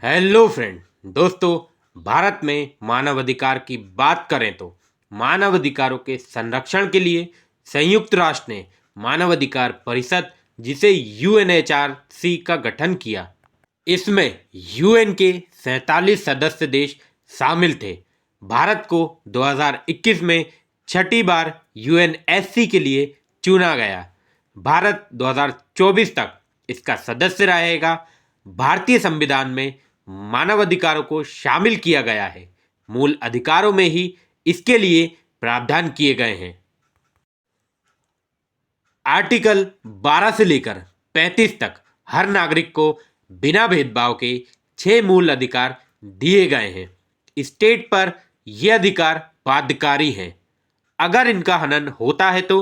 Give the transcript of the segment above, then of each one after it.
Hello friend. दोस्तों, भारत में मानव अधिकार की बात करें तो मानव अधिकारों के संरक्षण के लिए संयुक्त राष्ट्र ने मानव अधिकार परिषद जिसे यूएनएचआरसी का गठन किया। इसमें यूएन के 47 सदस्य देश शामिल थे। भारत को 2021 में छठी बार यूएनएससी के लिए चुना गया। भारत 2024 तक इसका सदस्य रहेगा। भारतीय संविधान में मानव अधिकारों को शामिल किया गया है। मूल अधिकारों में ही इसके लिए प्रावधान किए गए हैं। आर्टिकल 12 से लेकर 35 तक हर नागरिक को बिना भेदभाव के 6 मूल अधिकार दिए गए हैं। स्टेट पर ये अधिकार बाध्यकारी हैं। अगर इनका हनन होता है तो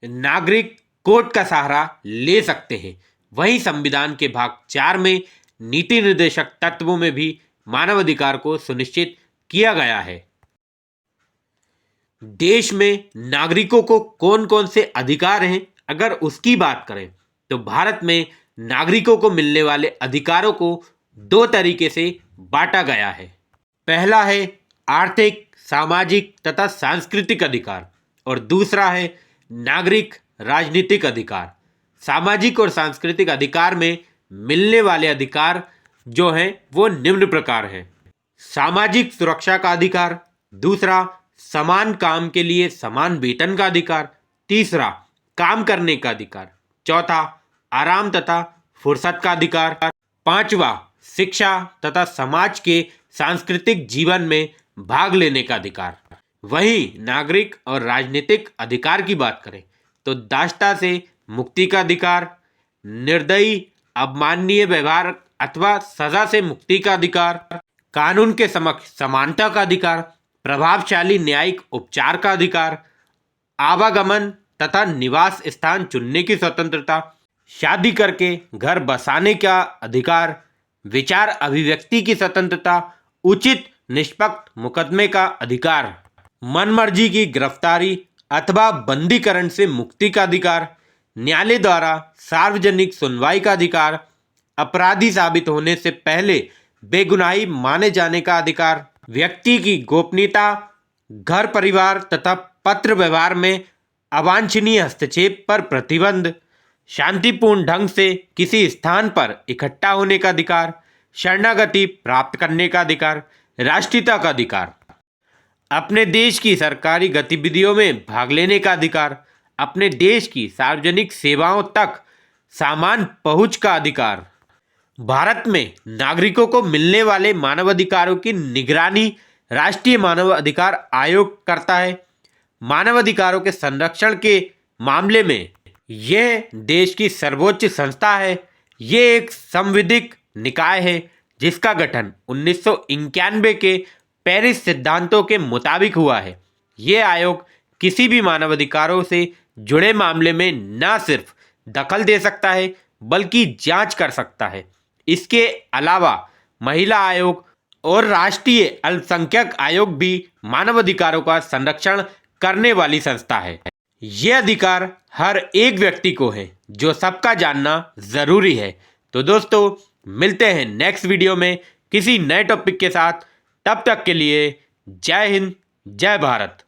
नागरिक कोर्ट का सहारा ले सकते हैं। वहीं संविधान के भाग 4 में नीति निर्देशक तत्वों में भी मानवाधिकार को सुनिश्चित किया गया है। देश में नागरिकों को कौन कौन से अधिकार हैं, अगर उसकी बात करें तो भारत में नागरिकों को मिलने वाले अधिकारों को 2 तरीके से बांटा गया है। पहला है आर्थिक, सामाजिक तथा सांस्कृतिक अधिकार और दूसरा है नागरिक राजनीतिक अधिकार। सामाजिक और सांस्कृतिक अधिकार में मिलने वाले अधिकार जो हैं वो निम्न प्रकार हैं। सामाजिक सुरक्षा का अधिकार, दूसरा समान काम के लिए समान वेतन का अधिकार, तीसरा काम करने का अधिकार, चौथा आराम तथा फुर्सत का अधिकार, पांचवा शिक्षा तथा समाज के सांस्कृतिक जीवन में भाग लेने का अधिकार। वहीं नागरिक और राजनीतिक अधिकार की बात करें तो दासता से मुक्ति का अधिकार, निर्दयी अवमाननीय व्यवहार अथवा सजा से मुक्ति का अधिकार, कानून के समक्ष समानता का अधिकार, प्रभावशाली न्यायिक उपचार का अधिकार, आवागमन तथा निवास स्थान चुनने की स्वतंत्रता, शादी करके घर बसाने का अधिकार, विचार अभिव्यक्ति की स्वतंत्रता, उचित निष्पक्ष मुकदमे का अधिकार, मनमर्जी की गिरफ्तारी अथवा बंदीकरण से मुक्ति का अधिकार, न्यायालय द्वारा सार्वजनिक सुनवाई का अधिकार, अपराधी साबित होने से पहले बेगुनाही माने जाने का अधिकार, व्यक्ति की गोपनीयता, घर परिवार तथा पत्र व्यवहार में अवांछनीय हस्तक्षेप पर प्रतिबंध, शांतिपूर्ण ढंग से किसी स्थान पर इकट्ठा होने का अधिकार, शरणागति प्राप्त करने का अधिकार, राष्ट्रीयता का अधिकार, अपने देश की सरकारी गतिविधियों में भाग लेने का अधिकार, अपने देश की सार्वजनिक सेवाओं तक सामान पहुंच का अधिकार। भारत में नागरिकों को मिलने वाले मानवाधिकारों की निगरानी राष्ट्रीय मानव अधिकार आयोग करता है। मानवाधिकारों के संरक्षण के मामले में यह देश की सर्वोच्च संस्था है। ये एक संवैधानिक निकाय है जिसका गठन 1991 के पेरिस सिद्धांतों के मुताबिक हुआ है। ये आयोग किसी भी मानवाधिकारों से जुड़े मामले में न सिर्फ दखल दे सकता है बल्कि जांच कर सकता है। इसके अलावा महिला आयोग और राष्ट्रीय अल्पसंख्यक आयोग भी मानवाधिकारों का संरक्षण करने वाली संस्था है। ये अधिकार हर एक व्यक्ति को है जो सबका जानना जरूरी है। तो दोस्तों, मिलते हैं नेक्स्ट वीडियो में किसी नए टॉपिक के साथ। तब तक के लिए जय हिंद, जय भारत।